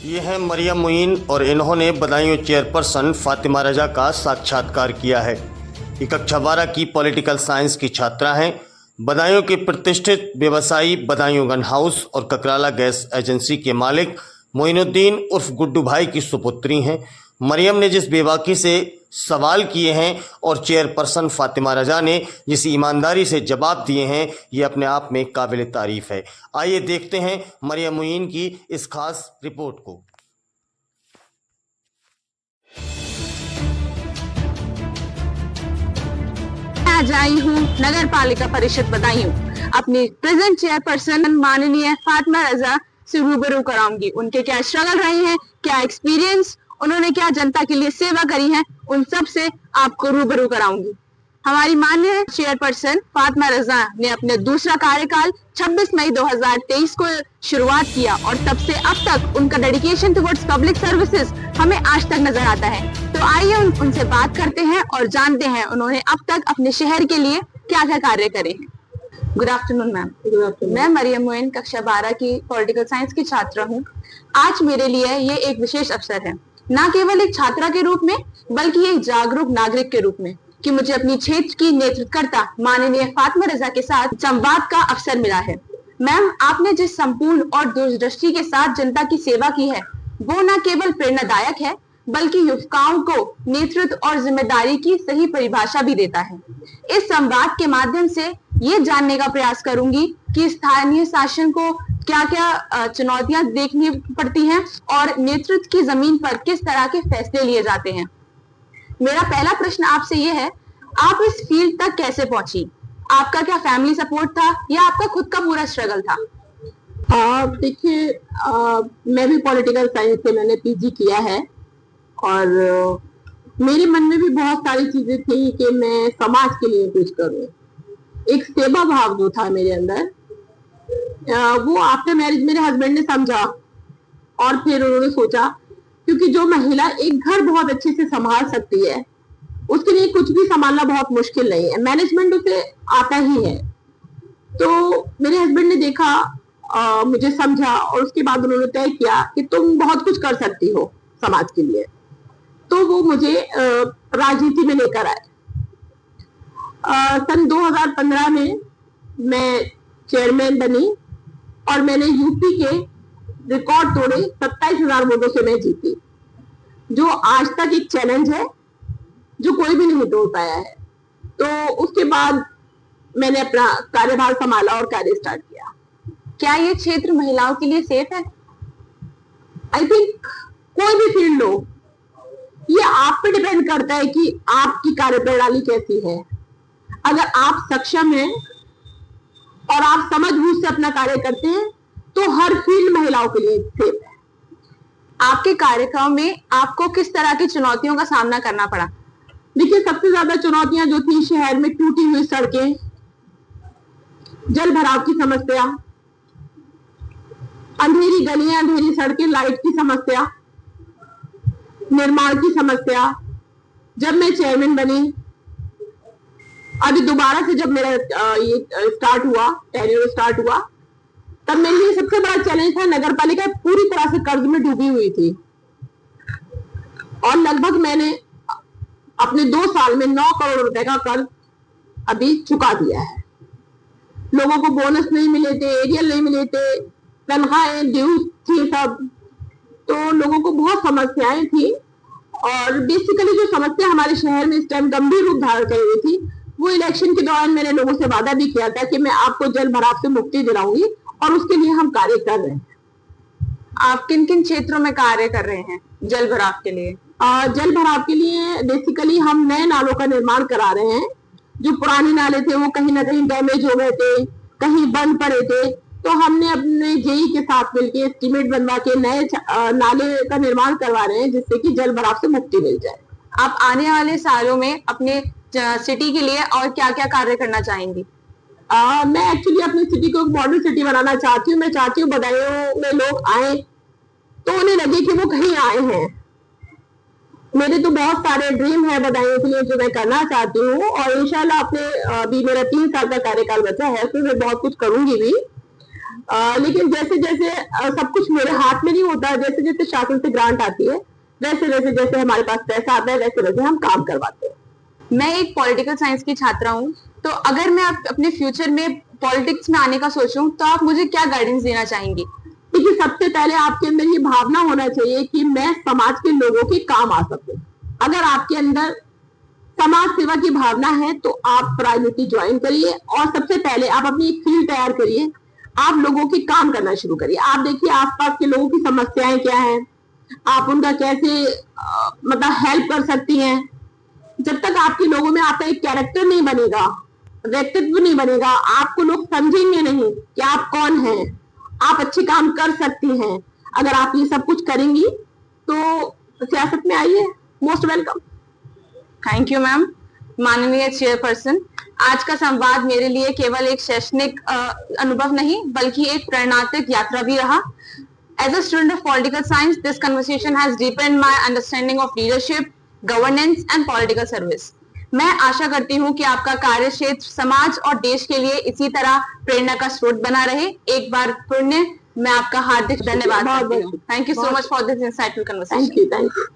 ये हैं मरियम मुइन और इन्होंने बदायूं चेयरपर्सन फातिमा रजा का साक्षात्कार किया है। ये कक्षा 12 की पॉलिटिकल साइंस की छात्रा हैं। बदायूं के प्रतिष्ठित व्यवसायी बदायूं गन हाउस और ककराला गैस एजेंसी के मालिक मोइनुद्दीन उर्फ गुड्डू भाई की सुपुत्री हैं। मरियम ने जिस बेबाकी से सवाल किए हैं और चेयरपर्सन फातिमा रजा ने जिस ईमानदारी से जवाब दिए हैं, ये अपने आप में काबिल तारीफ है। आइए देखते हैं मरियम मुइन की इस खास रिपोर्ट को। आज आई हूँ नगर पालिका परिषद बदायूं। अपनी प्रेजेंट चेयरपर्सन माननीय फातिमा रजा से रूबरू कराऊंगी। उनके क्या स्ट्रगल रहे हैं, क्या एक्सपीरियंस, उन्होंने क्या जनता के लिए सेवा करी है, उन सब से आपको रूबरू कराऊंगी। हमारी माननीय चेयरपर्सन फातिमा रजा ने अपने दूसरा कार्यकाल 26 मई 2023 को शुरुआत किया और तब से अब तक उनका डेडिकेशन टुवर्ड्स पब्लिक सर्विसेज हमें आज तक नजर आता है। तो आइए उनसे बात करते हैं और जानते हैं उन्होंने अब तक अपने शहर के लिए क्या क्या कार्य करे हैं। Good afternoon ma'am. Good afternoon. मैं मरियम मुइन कक्षा 12 की पॉलिटिकल साइंस की छात्रा हूँ। आज मेरे लिए ये एक विशेष अवसर है, न केवल एक छात्रा के रूप में बल्कि एक जागरूक नागरिक के रूप में, कि मुझे अपनी क्षेत्र की नेतृत्वकर्ता माननीय फातिमा रजा के साथ संवाद का अवसर मिला है। मैम, आपने जिस संपूर्ण और दूरदृष्टि के साथ जनता की सेवा की है वो न केवल प्रेरणादायक है बल्कि युवकाओं को नेतृत्व और जिम्मेदारी की सही परिभाषा भी देता है। इस संवाद के माध्यम से ये जानने का प्रयास करूंगी कि स्थानीय शासन को क्या क्या चुनौतियां देखनी पड़ती हैं और नेतृत्व की जमीन पर किस तरह के फैसले लिए जाते हैं। मेरा पहला प्रश्न आपसे ये है, आप इस फील्ड तक कैसे पहुंची? आपका क्या फैमिली सपोर्ट था या आपका खुद का पूरा स्ट्रगल था? देखिए, मैं भी पॉलिटिकल साइंस से मैंने पीजी किया है और मेरे मन में भी बहुत सारी चीजें थी कि मैं समाज के लिए कुछ करूं। एक सेवा भाव जो था मेरे अंदर, वो आफ्टर मैरिज मेरे हस्बैंड ने समझा और फिर उन्होंने सोचा, क्योंकि जो महिला एक घर बहुत अच्छे से संभाल सकती है उसके लिए कुछ भी संभालना बहुत मुश्किल नहीं है, मैनेजमेंट उसे आता ही है। तो मेरे हस्बैंड ने देखा, मुझे समझा और उसके बाद उन्होंने तय किया कि तुम बहुत कुछ कर सकती हो समाज के लिए। तो वो मुझे राजनीति में लेकर आए। सन 2015 में मैं चेयरमैन बनी और मैंने यूपी के रिकॉर्ड तोड़े, 27,000 वोटों से मैं जीती, जो आज तक एक चैलेंज है जो कोई भी नहीं तोड़ पाया है। तो उसके बाद मैंने अपना कार्यभार संभाला और कार्य स्टार्ट किया। क्या ये क्षेत्र महिलाओं के लिए सेफ है? आई थिंक कोई भी फील्ड हो, ये आप पे डिपेंड करता है कि आपकी कार्यप्रणाली कैसी है। अगर आप सक्षम हैं और आप समझबूझ से अपना कार्य करते हैं तो हर फील्ड महिलाओं के लिए सेफ है। आपके कार्यक्रम में आपको किस तरह की चुनौतियों का सामना करना पड़ा? देखिए, सबसे ज्यादा चुनौतियां जो थी शहर में टूटी हुई सड़कें, जल भराव की समस्या, अंधेरी गलियां, अंधेरी सड़कें, लाइट की समस्या, निर्माण की समस्या। जब मैं चेयरमैन बनी, अभी दोबारा से जब मेरा ये स्टार्ट हुआ, टेन्योर स्टार्ट हुआ, तब मेरे लिए सबसे बड़ा चैलेंज था, नगर पालिका पूरी तरह से कर्ज में डूबी हुई थी और लगभग मैंने अपने 2 साल में 9 करोड़ रुपए का कर्ज अभी चुका दिया है। लोगों को बोनस नहीं मिले थे, एरियल नहीं मिले थे, तनख्वाहें ड्यू थी सब, तो लोगों को बहुत समस्याएं थी। और बेसिकली जो समस्या हमारे शहर में इस टाइम गंभीर रूप धारण कर रही थी, वो इलेक्शन के दौरान मैंने लोगों से वादा भी किया था कि मैं आपको जल भराव से मुक्ति दिलाऊंगी और उसके लिए हम कार्य कर रहे हैं। आप किन किन क्षेत्रों में कार्य कर रहे हैं जल भराव के लिए? जल भराव के लिए बेसिकली हम नए नालों का निर्माण करा रहे हैं। जो पुराने नाले थे वो कहीं ना कहीं डैमेज हो गए थे, कहीं बंद पड़े थे, तो हमने अपने जेई के साथ मिलकर एस्टीमेट बनवा के नए नाले का निर्माण करवा रहे हैं, जिससे कि जल भराव से मुक्ति मिल जाए। आप आने वाले सालों में अपने सिटी के लिए और क्या क्या कार्य करना चाहेंगी? मैं एक्चुअली अपनी सिटी को एक मॉडल सिटी बनाना चाहती हूँ। मैं चाहती हूँ बदायूं में लोग आए तो उन्हें लगे कि वो कहीं आए हैं। मेरे तो बहुत सारे ड्रीम है बदायूं के लिए जो मैं करना चाहती हूँ और इंशाल्लाह अपने अभी मेरा 3 साल का कार्यकाल बचा है तो मैं बहुत कुछ करूंगी भी। लेकिन जैसे जैसे सब कुछ मेरे हाथ में नहीं होता, जैसे जैसे शासन से ग्रांट आती है वैसे वैसे जैसे हमारे पास पैसा आता है वैसे वैसे हम काम करवाते हैं। मैं एक पॉलिटिकल साइंस की छात्रा हूँ, तो अगर मैं अपने फ्यूचर में पॉलिटिक्स में आने का सोचूं तो आप मुझे क्या गाइडेंस देना चाहेंगी? देखिए, सबसे पहले आपके अंदर ये भावना होना चाहिए कि मैं समाज के लोगों के काम आ सकूं। अगर आपके अंदर समाज सेवा की भावना है तो आप प्राइवेटी ज्वाइन करिए और सबसे पहले आप अपनी एक फील्ड तैयार करिए, आप लोगों के काम करना शुरू करिए। आप देखिए आसपास के लोगों की समस्याएं क्या है, आप उनका कैसे मतलब हेल्प कर सकती हैं। जब तक आपके लोगों में आपका एक कैरेक्टर नहीं बनेगा, व्यक्तित्व नहीं बनेगा, आपको लोग समझेंगे नहीं कि आप कौन हैं, आप अच्छे काम कर सकती हैं। अगर आप ये सब कुछ करेंगी तो सियासत में आइए, most welcome. Thank you ma'am. माननीय चेयरपर्सन, आज का संवाद मेरे लिए केवल एक शैक्षणिक अनुभव नहीं बल्कि एक प्रेरणात्मक यात्रा भी रहा। As a student of political science, this conversation has deepened my understanding of leadership, governance and political service. मैं आशा करती हूँ कि आपका कार्य क्षेत्र समाज और देश के लिए इसी तरह प्रेरणा का स्रोत बना रहे। एक बार पुण्य मैं आपका हार्दिक धन्यवाद करती हूँ। Thank you so much for this insightful conversation. Thank you.